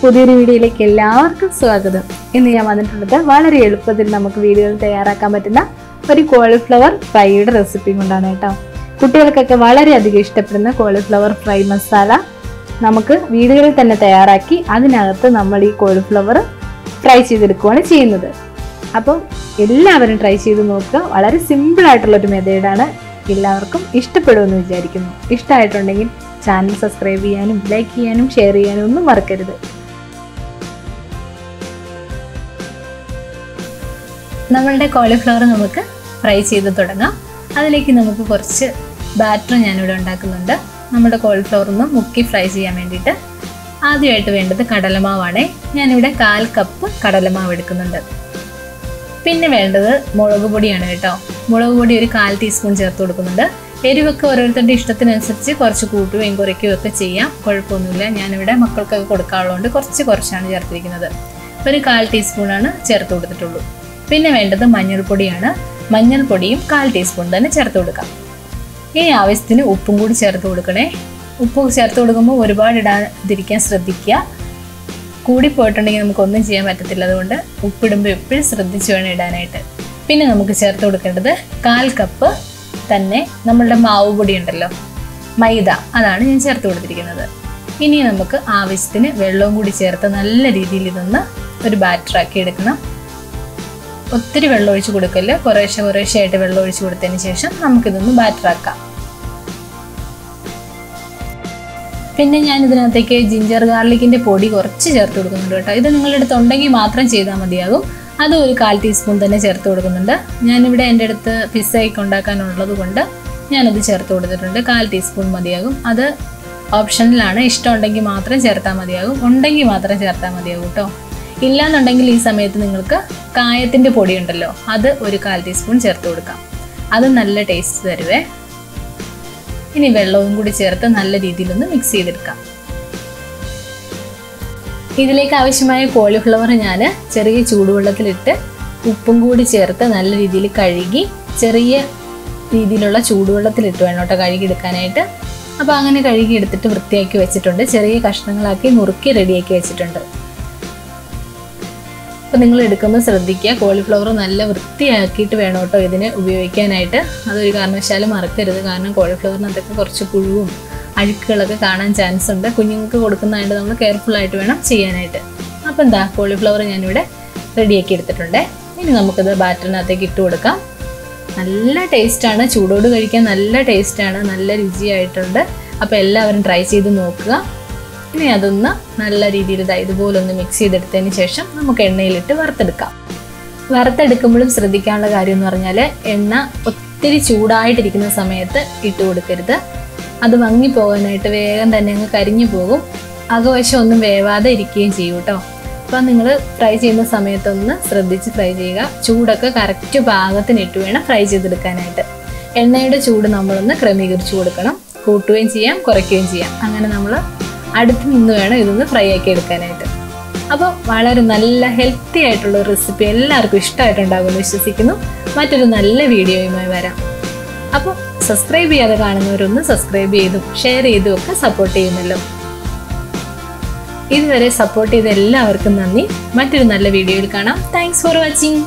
പുതിയൊരു വീഡിയോയിലേക്ക് എല്ലാവർക്കും സ്വാഗതം. ഇന്ന് ഞാൻ വന്നിട്ടുള്ളത് വളരെ എളുപ്പത്തിൽ നമുക്ക് വീഡിയോയിൽ തയ്യാറാക്കാൻ പറ്റുന്ന ഒരു കോളിഫ്ലവർ ഫ്രൈയുടെ റെസിപ്പി കൊണ്ടാണ് കേട്ടോ. കുട്ടികൾക്കൊക്കെ വളരെയധികം ഇഷ്ടപ്പെടുന്ന കോളിഫ്ലവർ ഫ്രൈ മസാല നമുക്ക് വീടുകളിൽ തന്നെ തയ്യാറാക്കി അതിനകത്ത് നമ്മൾ ഈ കോളിഫ്ലവർ ഫ്രൈ ചെയ്തെടുക്കുകയാണ് ചെയ്യുന്നത്. അപ്പം എല്ലാവരും ട്രൈ ചെയ്ത് നോക്കുക. വളരെ സിമ്പിൾ ആയിട്ടുള്ളൊരു മെത്തേഡാണ്. എല്ലാവർക്കും ഇഷ്ടപ്പെടുമെന്ന് വിചാരിക്കുന്നു. ഇഷ്ടമായിട്ടുണ്ടെങ്കിൽ ചാനൽ സബ്സ്ക്രൈബ് ചെയ്യാനും ലൈക്ക് ചെയ്യാനും ഷെയർ ചെയ്യാനും ഒന്നും മറക്കരുത്. നമ്മളുടെ കോളിഫ്ലവർ നമുക്ക് ഫ്രൈ ചെയ്ത് തുടങ്ങാം. അതിലേക്ക് നമുക്ക് കുറച്ച് ബാറ്റർ ഞാനിവിടെ ഉണ്ടാക്കുന്നുണ്ട്. നമ്മുടെ കോളിഫ്ലവർ ഒന്ന് മുക്കി ഫ്രൈ ചെയ്യാൻ വേണ്ടിയിട്ട് ആദ്യമായിട്ട് വേണ്ടത് കടലമാവാണ്. ഞാനിവിടെ 1/4 കപ്പ് കടലമാവ് എടുക്കുന്നുണ്ട്. പിന്നെ വേണ്ടത് മുളക് പൊടിയാണ് കേട്ടോ. മുളക് പൊടി ഒരു 1/4 ടീസ്പൂൺ ചേർത്ത് കൊടുക്കുന്നുണ്ട്. എരിവൊക്കെ ഓരോരുത്തരുടെ ഇഷ്ടത്തിനനുസരിച്ച് കുറച്ച് കൂട്ടുകയും കുറയ്ക്കുകയും ഒക്കെ ചെയ്യാം, കുഴപ്പമൊന്നുമില്ല. ഞാനിവിടെ മക്കൾക്കൊക്കെ കൊടുക്കാറുള്ളതുകൊണ്ട് കുറച്ചാണ് ചേർത്തിരിക്കുന്നത്. ഒരു 1/4 ടീസ്പൂണാണ് ചേർത്ത് കൊടുത്തിട്ടുള്ളൂ. പിന്നെ വേണ്ടത് മഞ്ഞൾപ്പൊടിയാണ്. മഞ്ഞൾപ്പൊടിയും 1/4 ടീസ്പൂൺ തന്നെ ചേർത്ത് കൊടുക്കാം. ഇനി ആവശ്യത്തിന് ഉപ്പും കൂടി ചേർത്ത് കൊടുക്കണേ. ഉപ്പ് ചേർത്ത് കൊടുക്കുമ്പോൾ ഒരുപാട് ഇടാതിരിക്കാൻ ശ്രദ്ധിക്കുക. കൂടിപ്പോയിട്ടുണ്ടെങ്കിൽ നമുക്കൊന്നും ചെയ്യാൻ പറ്റത്തില്ല. അതുകൊണ്ട് ഉപ്പിടുമ്പോൾ എപ്പോഴും ശ്രദ്ധിച്ച് വേണം ഇടാനായിട്ട്. പിന്നെ നമുക്ക് ചേർത്ത് കൊടുക്കേണ്ടത് 1/4 കപ്പ് തന്നെ നമ്മളുടെ മാവ് പൊടി ഉണ്ടല്ലോ, മൈദ, അതാണ് ഞാൻ ചേർത്ത് കൊടുത്തിരിക്കുന്നത്. ഇനി നമുക്ക് ആവശ്യത്തിന് വെള്ളവും കൂടി ചേർത്ത് നല്ല രീതിയിൽ ഇതൊന്ന് ഒരു ബാറ്ററാക്കി എടുക്കണം. ഒത്തിരി വെള്ളം ഒഴിച്ച് കൊടുക്കല്, കുറേശ്ശെ ആയിട്ട് വെള്ളം ഒഴിച്ച് കൊടുത്തതിന് ശേഷം നമുക്കിതൊന്ന് ബാറ്ററാക്കാം. പിന്നെ ഞാൻ ഇതിനകത്തേക്ക് ജിഞ്ചർ ഗാർലിക്കിൻ്റെ പൊടി കുറച്ച് ചേർത്ത് കൊടുക്കുന്നുണ്ട് കേട്ടോ. ഇത് നിങ്ങളുടെ അടുത്ത് ഉണ്ടെങ്കിൽ മാത്രം ചെയ്താൽ മതിയാകും. അത് ഒരു 1/4 ടീസ്പൂൺ തന്നെ ചേർത്ത് കൊടുക്കുന്നുണ്ട്. ഞാനിവിടെ എൻ്റെ അടുത്ത് പിസ്സയൊക്കെ ഉണ്ടാക്കാനുള്ളത് കൊണ്ട് ഞാനത് ചേർത്ത് കൊടുത്തിട്ടുണ്ട്. 1/4 ടീസ്പൂൺ മതിയാകും. അത് ഓപ്ഷനിലാണ്. ഇഷ്ടമുണ്ടെങ്കിൽ മാത്രം ചേർത്താൽ മതിയാകും, ഉണ്ടെങ്കിൽ മാത്രം ചേർത്താൽ മതിയാകും കേട്ടോ. ഇല്ലാന്നുണ്ടെങ്കിൽ ഈ സമയത്ത് നിങ്ങൾക്ക് കായത്തിൻ്റെ പൊടി ഉണ്ടല്ലോ, അത് ഒരു 1/4 ടീസ്പൂൺ ചേർത്ത് കൊടുക്കാം. അത് നല്ല ടേസ്റ്റ് തരുവേ. ഇനി വെള്ളവും കൂടി ചേർത്ത് നല്ല രീതിയിലൊന്ന് മിക്സ് ചെയ്തെടുക്കാം. ഇതിലേക്ക് ആവശ്യമായ കോളിഫ്ലവർ ഞാൻ ചെറിയ ചൂടുവെള്ളത്തിലിട്ട് ഉപ്പും കൂടി ചേർത്ത് നല്ല രീതിയിൽ കഴുകി ചെറിയ രീതിയിലുള്ള ചൂടുവെള്ളത്തിലിട്ട് വേണം കേട്ടോ കഴുകിയെടുക്കാനായിട്ട്. അപ്പോൾ അങ്ങനെ കഴുകിയെടുത്തിട്ട് വൃത്തിയാക്കി വെച്ചിട്ടുണ്ട്. ചെറിയ കഷ്ണങ്ങളാക്കി നുറുക്കി റെഡിയാക്കി വെച്ചിട്ടുണ്ട്. അപ്പോൾ നിങ്ങൾ എടുക്കുമ്പോൾ ശ്രദ്ധിക്കുക, കോളിഫ്ലവർ നല്ല വൃത്തിയാക്കിയിട്ട് വേണം കേട്ടോ ഇതിന് ഉപയോഗിക്കാനായിട്ട്. അതൊരു കാരണവശാലും മറക്കരുത്. കാരണം കോളിഫ്ലവറിനകത്തൊക്കെ കുറച്ച് പുഴുവും അഴുക്കുകളൊക്കെ കാണാൻ ചാൻസ് ഉണ്ട്. കുഞ്ഞുങ്ങൾക്ക് കൊടുക്കുന്നതായിട്ട് നമ്മൾ കെയർഫുള്ളായിട്ട് വേണം ചെയ്യാനായിട്ട്. അപ്പോൾ എന്താ, കോളിഫ്ലവർ ഞാനിവിടെ റെഡിയാക്കി എടുത്തിട്ടുണ്ട്. ഇനി നമുക്കിത് ബാറ്ററിനകത്തേക്ക് ഇട്ട് കൊടുക്കാം. നല്ല ടേസ്റ്റാണ്, ചൂടോട് കഴിക്കാൻ നല്ല ടേസ്റ്റാണ്, നല്ല രുചിയായിട്ടുണ്ട്. അപ്പോൾ എല്ലാവരും ട്രൈ ചെയ്ത് നോക്കുക. ഇനി അതൊന്ന് നല്ല രീതിയിൽ ഇതുപോലെ ഒന്ന് മിക്സ് ചെയ്തെടുത്തതിന് ശേഷം നമുക്ക് എണ്ണയിലിട്ട് വറുത്തെടുക്കാം. വറുത്തെടുക്കുമ്പോഴും ശ്രദ്ധിക്കാനുള്ള കാര്യം എന്ന് പറഞ്ഞാൽ എണ്ണ ഒത്തിരി ചൂടായിട്ടിരിക്കുന്ന സമയത്ത് ഇട്ട് കൊടുക്കരുത്. അത് മങ്ങിപ്പോകാനായിട്ട് വേഗം തന്നെ അങ്ങ് കരിഞ്ഞു പോകും. അകവശം ഒന്നും വേവാതെ ഇരിക്കുകയും ചെയ്യും കേട്ടോ. അപ്പം നിങ്ങൾ ഫ്രൈ ചെയ്യുന്ന സമയത്തൊന്ന് ശ്രദ്ധിച്ച് ഫ്രൈ ചെയ്യുക. ചൂടൊക്കെ കറക്റ്റ് പാകത്തിനിട്ട് വേണം ഫ്രൈ ചെയ്തെടുക്കാനായിട്ട്. എണ്ണയുടെ ചൂട് നമ്മളൊന്ന് ക്രമീകരിച്ച് കൊടുക്കണം. കൂട്ടുകയും ചെയ്യാം, കുറയ്ക്കുകയും ചെയ്യാം. അങ്ങനെ നമ്മൾ അടുത്ത് നിന്ന് വേണം ഇതൊന്ന് ഫ്രൈ ആക്കി എടുക്കാനായിട്ട്. അപ്പോൾ വളരെ നല്ല ഹെൽത്തി ആയിട്ടുള്ള റെസിപ്പി എല്ലാവർക്കും ഇഷ്ടമായിട്ടുണ്ടാകുമെന്ന് വിശ്വസിക്കുന്നു. മറ്റൊരു നല്ല വീഡിയോയുമായി വരാം. അപ്പോൾ സബ്സ്ക്രൈബ് ചെയ്യാതെ കാണുന്നവരൊന്ന് സബ്സ്ക്രൈബ് ചെയ്തും ഷെയർ ചെയ്തും ഒക്കെ സപ്പോർട്ട് ചെയ്യുമല്ലോ. ഇതുവരെ സപ്പോർട്ട് ചെയ്ത എല്ലാവർക്കും നന്ദി. മറ്റൊരു നല്ല വീഡിയോയിൽ കാണാം. Thanks for watching.